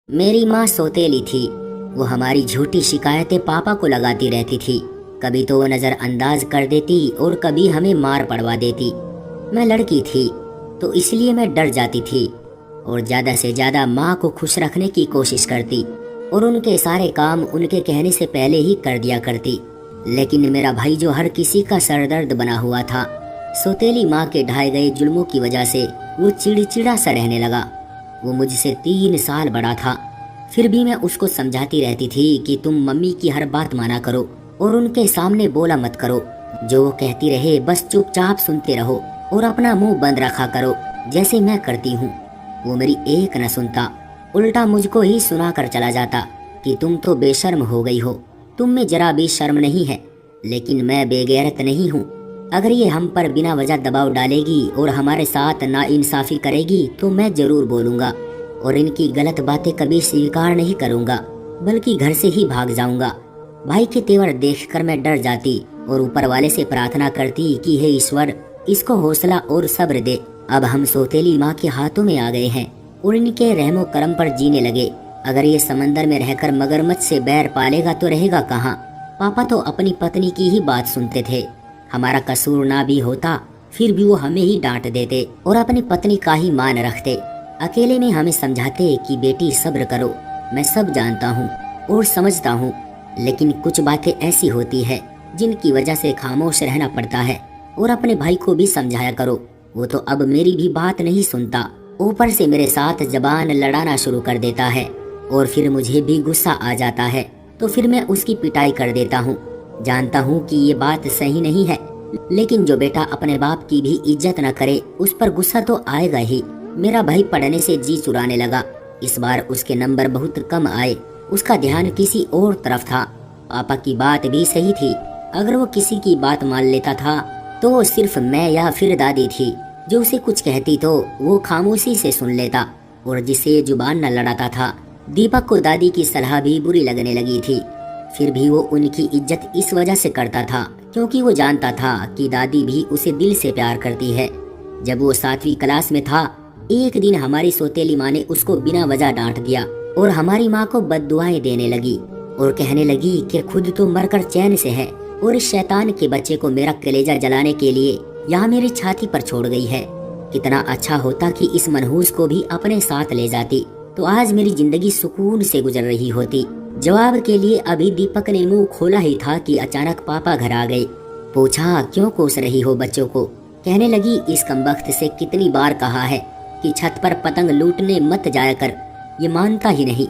मेरी माँ सौतेली थी। वो हमारी झूठी शिकायतें पापा को लगाती रहती थी। कभी तो वो नज़रअंदाज कर देती और कभी हमें मार पड़वा देती। मैं लड़की थी तो इसलिए मैं डर जाती थी और ज़्यादा से ज़्यादा माँ को खुश रखने की कोशिश करती और उनके सारे काम उनके कहने से पहले ही कर दिया करती। लेकिन मेरा भाई जो हर किसी का सरदर्द बना हुआ था, सौतेली माँ के ढाए गए जुल्मों की वजह से वो चिड़चिड़ा सा रहने लगा। वो मुझसे 3 साल बड़ा था, फिर भी मैं उसको समझाती रहती थी कि तुम मम्मी की हर बात माना करो और उनके सामने बोला मत करो। जो वो कहती रहे बस चुपचाप सुनते रहो और अपना मुंह बंद रखा करो जैसे मैं करती हूँ। वो मेरी एक न सुनता, उल्टा मुझको ही सुनाकर चला जाता कि तुम तो बेशर्म हो गई हो, तुम में जरा भी शर्म नहीं है। लेकिन मैं बेगैरत नहीं हूँ। अगर ये हम पर बिना वजह दबाव डालेगी और हमारे साथ नाइंसाफी करेगी तो मैं जरूर बोलूँगा और इनकी गलत बातें कभी स्वीकार नहीं करूँगा, बल्कि घर से ही भाग जाऊँगा। भाई के तेवर देखकर मैं डर जाती और ऊपर वाले से प्रार्थना करती कि हे ईश्वर, इसको हौसला और सब्र दे। अब हम सौतेली माँ के हाथों में आ गए हैं और इनके रहमो करम पर जीने लगे। अगर ये समंदर में रहकर मगरमच्छ से बैर पालेगा तो रहेगा कहाँ। पापा तो अपनी पत्नी की ही बात सुनते थे। हमारा कसूर ना भी होता फिर भी वो हमें ही डांट देते और अपनी पत्नी का ही मान रखते। अकेले में हमें समझाते कि बेटी सब्र करो, मैं सब जानता हूँ और समझता हूँ, लेकिन कुछ बातें ऐसी होती है जिनकी वजह से खामोश रहना पड़ता है। और अपने भाई को भी समझाया करो, वो तो अब मेरी भी बात नहीं सुनता, ऊपर से मेरे साथ जबान लड़ाना शुरू कर देता है और फिर मुझे भी गुस्सा आ जाता है तो फिर मैं उसकी पिटाई कर देता हूँ। जानता हूँ कि ये बात सही नहीं है, लेकिन जो बेटा अपने बाप की भी इज्जत न करे उस पर गुस्सा तो आएगा ही। मेरा भाई पढ़ने से जी चुराने लगा। इस बार उसके नंबर बहुत कम आए, उसका ध्यान किसी और तरफ था। पापा की बात भी सही थी, अगर वो किसी की बात मान लेता था तो वो सिर्फ मैं या फिर दादी थी जो उसे कुछ कहती तो वो खामोशी से सुन लेता और जिसे जुबान न लड़ाता था। दीपक को दादी की सलाह भी बुरी लगने लगी थी, फिर भी वो उनकी इज्जत इस वजह से करता था क्योंकि वो जानता था कि दादी भी उसे दिल से प्यार करती है। जब वो 7वीं क्लास में था, एक दिन हमारी सौतेली माँ ने उसको बिना वजह डांट दिया और हमारी माँ को बद्दुआएं देने लगी और कहने लगी कि खुद तो मरकर चैन से है और इस शैतान के बच्चे को मेरा कलेजा जलाने के लिए यहाँ मेरी छाती पर छोड़ गई है। कितना अच्छा होता कि इस मनहूस को भी अपने साथ ले जाती तो आज मेरी जिंदगी सुकून से गुजर रही होती। जवाब के लिए अभी दीपक ने मुंह खोला ही था कि अचानक पापा घर आ गए। पूछा क्यों कोस रही हो बच्चों को। कहने लगी इस कमबख्त से कितनी बार कहा है कि छत पर पतंग लूटने मत जाया कर, ये मानता ही नहीं,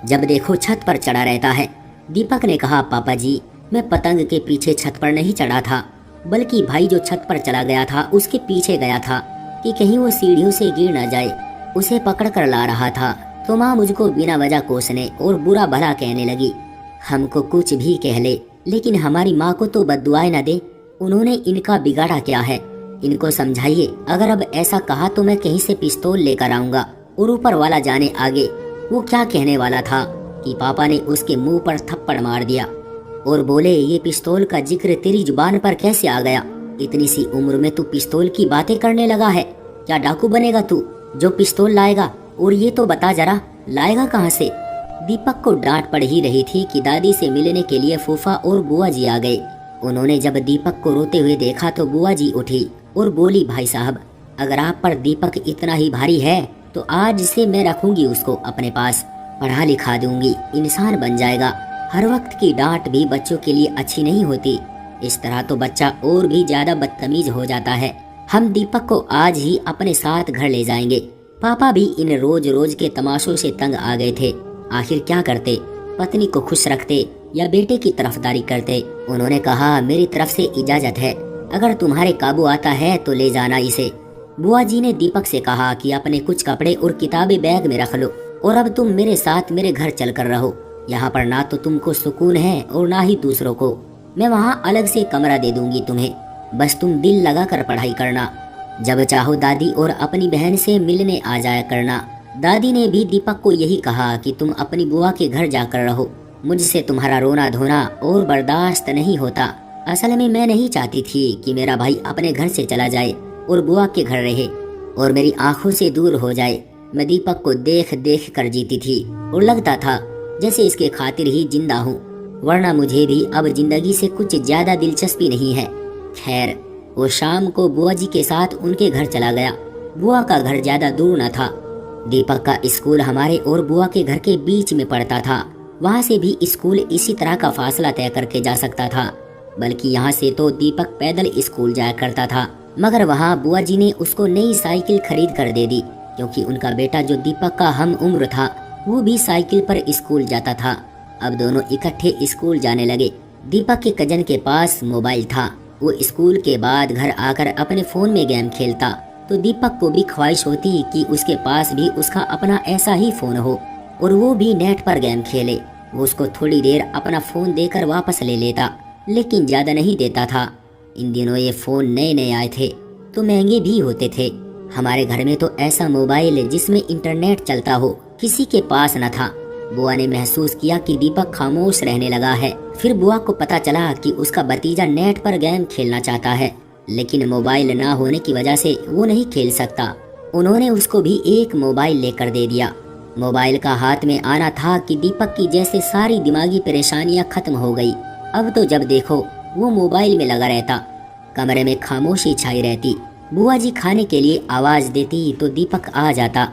जब देखो छत पर चढ़ा रहता है। दीपक ने कहा पापा जी, मैं पतंग के पीछे छत पर नहीं चढ़ा था, बल्कि भाई जो छत पर चला गया था उसके पीछे गया था कि कहीं वो सीढ़ियों से गिर ना जाए, उसे पकड़ कर ला रहा था। तो माँ मुझको बिना वजह कोसने और बुरा भला कहने लगी। हमको कुछ भी कह ले, लेकिन हमारी माँ को तो बद्दुआएं न दे, उन्होंने इनका बिगाड़ा क्या है। इनको समझाइए, अगर अब ऐसा कहा तो मैं कहीं से पिस्तौल लेकर आऊंगा और ऊपर वाला जाने आगे वो क्या कहने वाला था कि पापा ने उसके मुंह पर थप्पड़ मार दिया और बोले ये पिस्तौल का जिक्र तेरी जुबान पर कैसे आ गया। इतनी सी उम्र में तू पिस्तौल की बातें करने लगा है, क्या डाकू बनेगा तू जो पिस्तौल लाएगा। और ये तो बता जरा लाएगा कहाँ से। दीपक को डांट पड़ ही रही थी कि दादी से मिलने के लिए फूफा और बुआ जी आ गए। उन्होंने जब दीपक को रोते हुए देखा तो बुआ जी उठी और बोली भाई साहब, अगर आप पर दीपक इतना ही भारी है तो आज से मैं रखूंगी उसको अपने पास, पढ़ा लिखा दूंगी, इंसान बन जाएगा। हर वक्त की डांट भी बच्चों के लिए अच्छी नहीं होती, इस तरह तो बच्चा और भी ज्यादा बदतमीज हो जाता है। हम दीपक को आज ही अपने साथ घर ले जाएंगे। पापा भी इन रोज रोज के तमाशों से तंग आ गए थे। आखिर क्या करते, पत्नी को खुश रखते या बेटे की तरफदारी करते। उन्होंने कहा मेरी तरफ से इजाजत है, अगर तुम्हारे काबू आता है तो ले जाना इसे। बुआ जी ने दीपक से कहा कि अपने कुछ कपड़े और किताबें बैग में रख लो और अब तुम मेरे साथ मेरे घर चल कर रहो। यहाँ पर ना तो तुमको सुकून है और ना ही दूसरों को। मैं वहाँ अलग से कमरा दे दूंगी तुम्हें, बस तुम दिल लगा कर पढ़ाई करना। जब चाहो दादी और अपनी बहन से मिलने आ जाया करना। दादी ने भी दीपक को यही कहा कि तुम अपनी बुआ के घर जाकर रहो, मुझसे तुम्हारा रोना धोना और बर्दाश्त नहीं होता। असल में मैं नहीं चाहती थी कि मेरा भाई अपने घर से चला जाए और बुआ के घर रहे और मेरी आंखों से दूर हो जाए। मैं दीपक को देख देख कर जीती थी और लगता था जैसे इसके खातिर ही जिंदा हूँ, वरना मुझे भी अब जिंदगी से कुछ ज्यादा दिलचस्पी नहीं है। खैर, वो शाम को बुआ जी के साथ उनके घर चला गया। बुआ का घर ज्यादा दूर न था। दीपक का स्कूल हमारे और बुआ के घर के बीच में पड़ता था। वहाँ से भी स्कूल इसी तरह का फासला तय करके जा सकता था, बल्कि यहाँ से तो दीपक पैदल स्कूल जाया करता था। मगर वहाँ बुआ जी ने उसको नई साइकिल खरीद कर दे दी, क्योंकि उनका बेटा जो दीपक का हम उम्र था वो भी साइकिल पर स्कूल जाता था। अब दोनों इकट्ठे स्कूल जाने लगे। दीपक के कजन के पास मोबाइल था। वो स्कूल के बाद घर आकर अपने फोन में गेम खेलता, तो दीपक को भी ख्वाहिश होती कि उसके पास भी उसका अपना ऐसा ही फोन हो और वो भी नेट पर गेम खेले। वो उसको थोड़ी देर अपना फोन देकर वापस ले लेता, लेकिन ज्यादा नहीं देता था। इन दिनों ये फोन नए नए आए थे तो महंगे भी होते थे। हमारे घर में तो ऐसा मोबाइल जिसमें इंटरनेट चलता हो किसी के पास न था। बुआ ने महसूस किया कि दीपक खामोश रहने लगा है। फिर बुआ को पता चला कि उसका भतीजा नेट पर गेम खेलना चाहता है, लेकिन मोबाइल ना होने की वजह से वो नहीं खेल सकता। उन्होंने उसको भी एक मोबाइल लेकर दे दिया। मोबाइल का हाथ में आना था कि दीपक की जैसे सारी दिमागी परेशानियां खत्म हो गई। अब तो जब देखो वो मोबाइल में लगा रहता। कमरे में खामोशी छाई रहती। बुआ जी खाने के लिए आवाज देती तो दीपक आ जाता।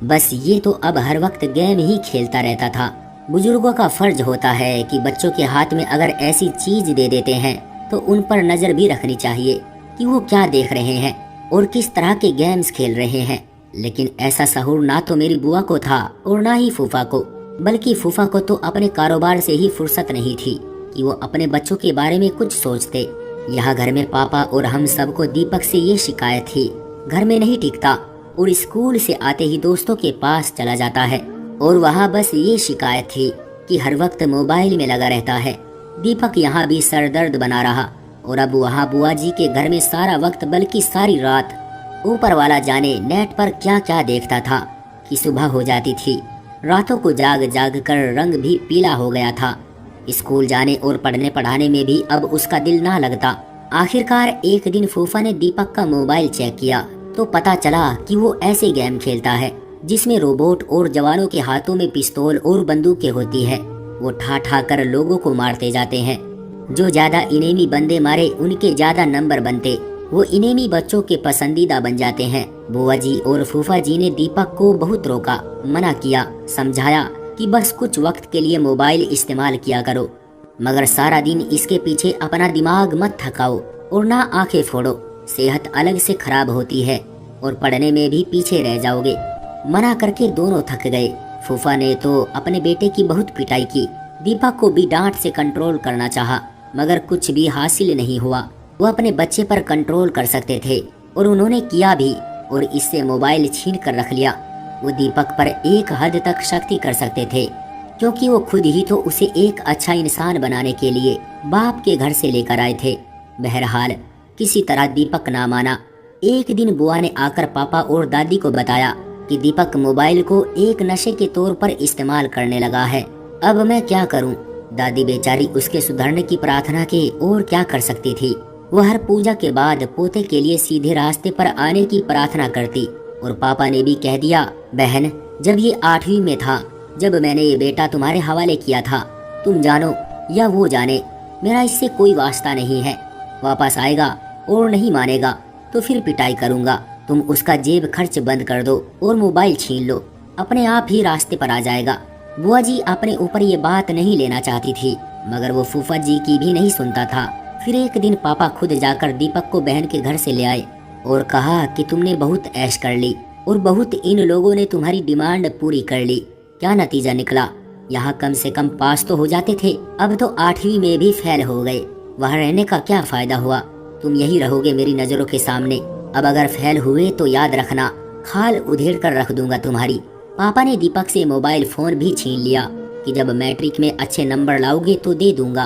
बस ये तो अब हर वक्त गेम ही खेलता रहता था। बुजुर्गों का फर्ज होता है कि बच्चों के हाथ में अगर ऐसी चीज दे देते हैं तो उन पर नजर भी रखनी चाहिए कि वो क्या देख रहे हैं और किस तरह के गेम्स खेल रहे हैं। लेकिन ऐसा सहूर ना तो मेरी बुआ को था और ना ही फूफा को, बल्कि फूफा को तो अपने कारोबार से ही फुर्सत नहीं थी कि वो अपने बच्चों के बारे में कुछ सोचते। यहाँ घर में पापा और हम सबको दीपक से ये शिकायत थी, घर में नहीं टिकता और स्कूल से आते ही दोस्तों के पास चला जाता है। और वहाँ बस ये शिकायत थी कि हर वक्त मोबाइल में लगा रहता है। दीपक यहाँ भी सरदर्द बना रहा और अब वहाँ बुआ जी के घर में सारा वक्त बल्कि सारी रात ऊपर वाला जाने नेट पर क्या क्या देखता था कि सुबह हो जाती थी। रातों को जाग जाग कर रंग भी पीला हो गया था। स्कूल जाने और पढ़ने पढ़ाने में भी अब उसका दिल ना लगता। आखिरकार एक दिन फूफा ने दीपक का मोबाइल चेक किया तो पता चला कि वो ऐसे गेम खेलता है जिसमें रोबोट और जवानों के हाथों में पिस्तौल और बंदूकें होती है। वो ठा ठा कर लोगों को मारते जाते हैं। जो ज्यादा इनेमी बंदे मारे उनके ज्यादा नंबर बनते। वो इनेमी बच्चों के पसंदीदा बन जाते हैं। बुआ जी और फूफा जी ने दीपक को बहुत रोका, मना किया, समझाया कि बस कुछ वक्त के लिए मोबाइल इस्तेमाल किया करो, मगर सारा दिन इसके पीछे अपना दिमाग मत थकाओ और ना आंखें फोड़ो। सेहत अलग से खराब होती है और पढ़ने में भी पीछे रह जाओगे। मना करके दोनों थक गए। फूफा ने तो अपने बेटे की बहुत पिटाई की। दीपक को भी डांट से कंट्रोल करना चाहा, मगर कुछ भी हासिल नहीं हुआ। वो अपने बच्चे पर कंट्रोल कर सकते थे और उन्होंने किया भी, और इससे मोबाइल छीन कर रख लिया। वो दीपक पर एक हद तक शक्ति कर सकते थे, क्योंकि वो खुद ही तो उसे एक अच्छा इंसान बनाने के लिए बाप के घर से लेकर आए थे। बहरहाल किसी तरह दीपक ना माना। एक दिन बुआ ने आकर पापा और दादी को बताया कि दीपक मोबाइल को एक नशे के तौर पर इस्तेमाल करने लगा है। अब मैं क्या करूं? दादी बेचारी उसके सुधरने की प्रार्थना के और क्या कर सकती थी। वह हर पूजा के बाद पोते के लिए सीधे रास्ते पर आने की प्रार्थना करती। और पापा ने भी कह दिया, बहन, जब ये 8वीं में था, जब मैंने ये बेटा तुम्हारे हवाले किया था, तुम जानो या वो जाने, मेरा इससे कोई वास्ता नहीं है। वापस आएगा और नहीं मानेगा तो फिर पिटाई करूंगा। तुम उसका जेब खर्च बंद कर दो और मोबाइल छीन लो, अपने आप ही रास्ते पर आ जाएगा। बुआ जी अपने ऊपर ये बात नहीं लेना चाहती थी, मगर वो फूफा जी की भी नहीं सुनता था। फिर एक दिन पापा खुद जाकर दीपक को बहन के घर से ले आए और कहा कि तुमने बहुत ऐश कर ली और बहुत इन लोगों ने तुम्हारी डिमांड पूरी कर ली। क्या नतीजा निकला? यहाँ कम से कम पास तो हो जाते थे, अब तो 8वीं में भी फेल हो गए। वहाँ रहने का क्या फायदा हुआ? तुम यही रहोगे मेरी नजरों के सामने। अब अगर फेल हुए तो याद रखना, खाल उधेड़ कर रख दूंगा तुम्हारी। पापा ने दीपक से मोबाइल फोन भी छीन लिया कि जब मैट्रिक में अच्छे नंबर लाओगे तो दे दूंगा।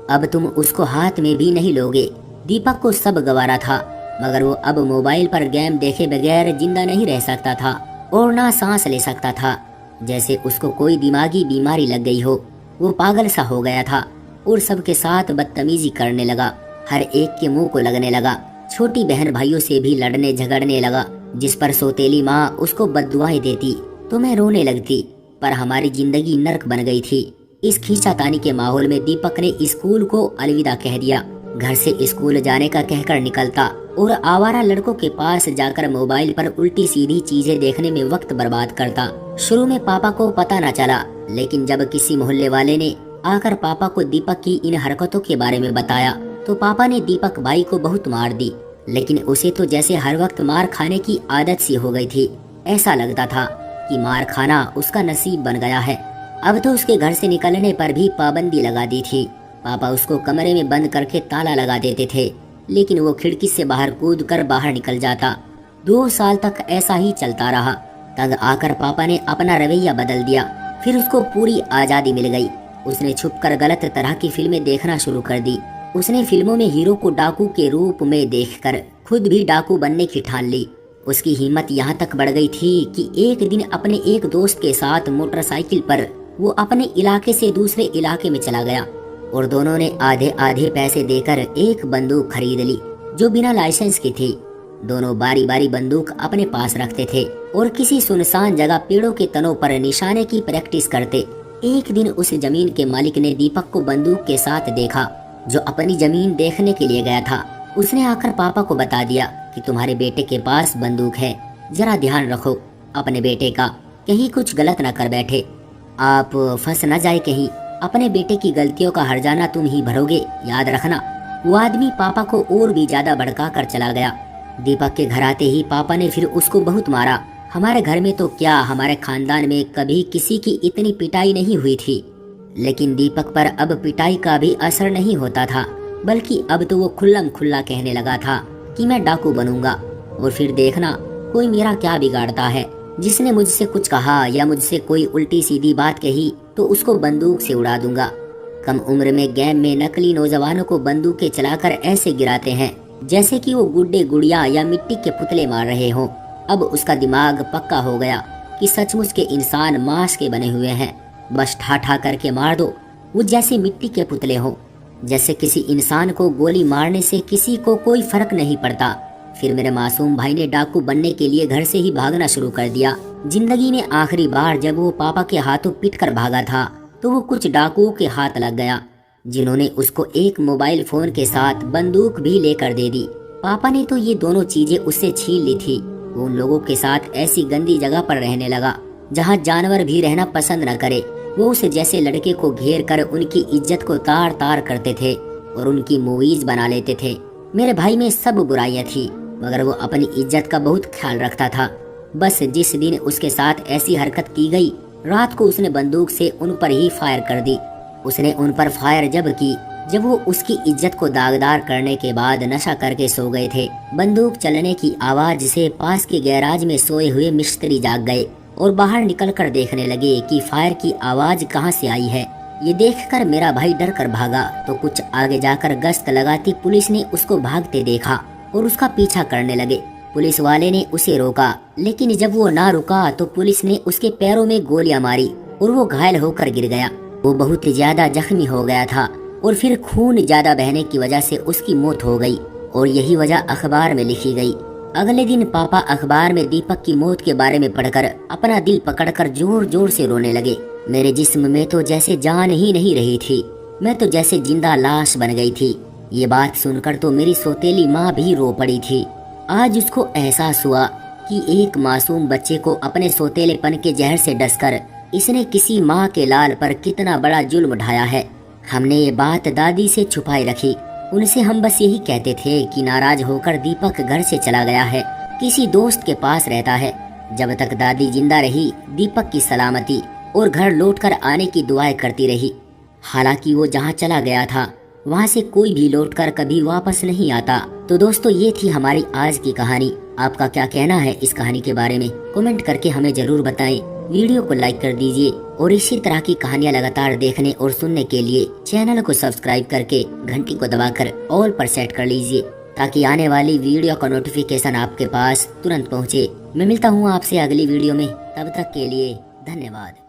अब तुम उसको हाथ में भी नहीं लोगे। दीपक को सब गवारा था, मगर वो अब मोबाइल पर गेम देखे बगैर जिंदा नहीं रह सकता था और ना सांस ले सकता था, जैसे उसको कोई दिमागी बीमारी लग गई हो। वो पागल सा हो गया था और सबके साथ बदतमीजी करने लगा। हर एक के मुंह को लगने लगा। छोटी बहन भाइयों से भी लड़ने झगड़ने लगा। जिस पर सौतेली माँ उसको बद्दुआएं देती तो मैं रोने लगती। पर हमारी जिंदगी नर्क बन गई थी। इस खींचातानी के माहौल में दीपक ने स्कूल को अलविदा कह दिया। घर से स्कूल जाने का कहकर निकलता और आवारा लड़कों के पास जाकर मोबाइल पर उल्टी सीधी चीजें देखने में वक्त बर्बाद करता। शुरू में पापा को पता न चला, लेकिन जब किसी मोहल्ले वाले ने आकर पापा को दीपक की इन हरकतों के बारे में बताया तो पापा ने दीपक भाई को बहुत मार दी। लेकिन उसे तो जैसे हर वक्त मार खाने की आदत सी हो गई थी। ऐसा लगता था कि मार खाना उसका नसीब बन गया है। अब तो उसके घर से निकलने पर भी पाबंदी लगा दी थी। पापा उसको कमरे में बंद करके ताला लगा देते थे, लेकिन वो खिड़की से बाहर कूद कर बाहर निकल जाता। 2 साल तक ऐसा ही चलता रहा। तब आकर पापा ने अपना रवैया बदल दिया। फिर उसको पूरी आज़ादी मिल गई। उसने छुपकर गलत तरह की फिल्में देखना शुरू कर दी। उसने फिल्मों में हीरो को डाकू के रूप में देखकर खुद भी डाकू बनने की ठान ली। उसकी हिम्मत यहाँ तक बढ़ गई थी कि एक दिन अपने एक दोस्त के साथ मोटरसाइकिल पर वो अपने इलाके से दूसरे इलाके में चला गया और दोनों ने आधे आधे पैसे देकर एक बंदूक खरीद ली जो बिना लाइसेंस की थी। दोनों बारी बारी बंदूक अपने पास रखते थे और किसी सुनसान जगह पेड़ों के तनों पर निशाने की प्रैक्टिस करते। एक दिन उस जमीन के मालिक ने दीपक को बंदूक के साथ देखा, जो अपनी जमीन देखने के लिए गया था। उसने आकर पापा को बता दिया कि तुम्हारे बेटे के पास बंदूक है, जरा ध्यान रखो अपने बेटे का, कहीं कुछ गलत न कर बैठे, आप फंस न जाए कहीं। अपने बेटे की गलतियों का हर्जाना तुम ही भरोगे, याद रखना। वो आदमी पापा को और भी ज्यादा भड़का कर चला गया। दीपक के घर आते ही पापा ने फिर उसको बहुत मारा। हमारे घर में तो क्या, हमारे खानदान में कभी किसी की इतनी पिटाई नहीं हुई थी। लेकिन दीपक पर अब पिटाई का भी असर नहीं होता था, बल्कि अब तो वो खुल्लम खुल्ला कहने लगा था कि मैं डाकू बनूंगा और फिर देखना कोई मेरा क्या बिगाड़ता है। जिसने मुझसे कुछ कहा या मुझसे कोई उल्टी सीधी बात कही तो उसको बंदूक से उड़ा दूंगा। कम उम्र में गेम में नकली नौजवानों को बंदूकें चलाकर ऐसे गिराते हैं जैसे कि वो गुड्डे गुड़िया या मिट्टी के पुतले मार रहे हों। अब उसका दिमाग पक्का हो गया कि सचमुच के इंसान मांस के बने हुए हैं, बस ठा ठा करके मार दो, वो जैसे मिट्टी के पुतले हों। जैसे किसी इंसान को गोली मारने से किसी को कोई फर्क नहीं पड़ता। फिर मेरे मासूम भाई ने डाकू बनने के लिए घर से ही भागना शुरू कर दिया। जिंदगी में आखिरी बार जब वो पापा के हाथों पीटकर भागा था तो वो कुछ डाकुओं के हाथ लग गया, जिन्होंने उसको एक मोबाइल फोन के साथ बंदूक भी लेकर दे दी। पापा ने तो ये दोनों चीजें उससे छीन ली थी। वो उन लोगों के साथ ऐसी गंदी जगह पर रहने लगा जहाँ जानवर भी रहना पसंद न करे। वो उस जैसे लड़के को घेर कर उनकी इज्जत को तार तार करते थे और उनकी मूवीज बना लेते थे। मेरे भाई में सब बुराइयां थी, मगर वो अपनी इज्जत का बहुत ख्याल रखता था। बस जिस दिन उसके साथ ऐसी हरकत की गई, रात को उसने बंदूक से उन पर ही फायर कर दी। उसने उन पर फायर जब की जब वो उसकी इज्जत को दागदार करने के बाद नशा करके सो गए थे। बंदूक चलने की आवाज से पास के गैराज में सोए हुए मिस्त्री जाग गए और बाहर निकलकर देखने लगे कि फायर की आवाज कहाँ से आई है। ये देखकर मेरा भाई डर कर भागा तो कुछ आगे जाकर गश्त लगाती पुलिस ने उसको भागते देखा और उसका पीछा करने लगे। पुलिस वाले ने उसे रोका, लेकिन जब वो ना रुका तो पुलिस ने उसके पैरों में गोलियां मारी और वो घायल होकर गिर गया। वो बहुत ज्यादा जख्मी हो गया था और फिर खून ज्यादा बहने की वजह से उसकी मौत हो गई और यही वजह अखबार में लिखी गई। अगले दिन पापा अखबार में दीपक की मौत के बारे में पढ़कर अपना दिल पकड़कर जोर जोर से रोने लगे। मेरे जिस्म में तो जैसे जान ही नहीं रही थी, मैं तो जैसे जिंदा लाश बन गई थी। ये बात सुनकर तो मेरी सौतेली माँ भी रो पड़ी थी। आज उसको एहसास हुआ कि एक मासूम बच्चे को अपने सौतेलेपन के जहर से डसकर इसने किसी माँ के लाल पर कितना बड़ा जुल्म ढाया है। हमने ये बात दादी से छुपाई रखी। उनसे हम बस यही कहते थे कि नाराज होकर दीपक घर से चला गया है, किसी दोस्त के पास रहता है। जब तक दादी जिंदा रही, दीपक की सलामती और घर लौटकर आने की दुआएं करती रही। हालांकि वो जहाँ चला गया था वहाँ से कोई भी लौटकर कभी वापस नहीं आता। तो दोस्तों, ये थी हमारी आज की कहानी। आपका क्या कहना है इस कहानी के बारे में? कमेंट करके हमें जरूर बताएं। वीडियो को लाइक कर दीजिए और इसी तरह की कहानियाँ लगातार देखने और सुनने के लिए चैनल को सब्सक्राइब करके घंटी को दबाकर ऑल पर सेट कर लीजिए, ताकि आने वाली वीडियो का नोटिफिकेशन आपके पास तुरंत पहुँचे। मैं मिलता हूँ आपसे अगली वीडियो में, तब तक के लिए धन्यवाद।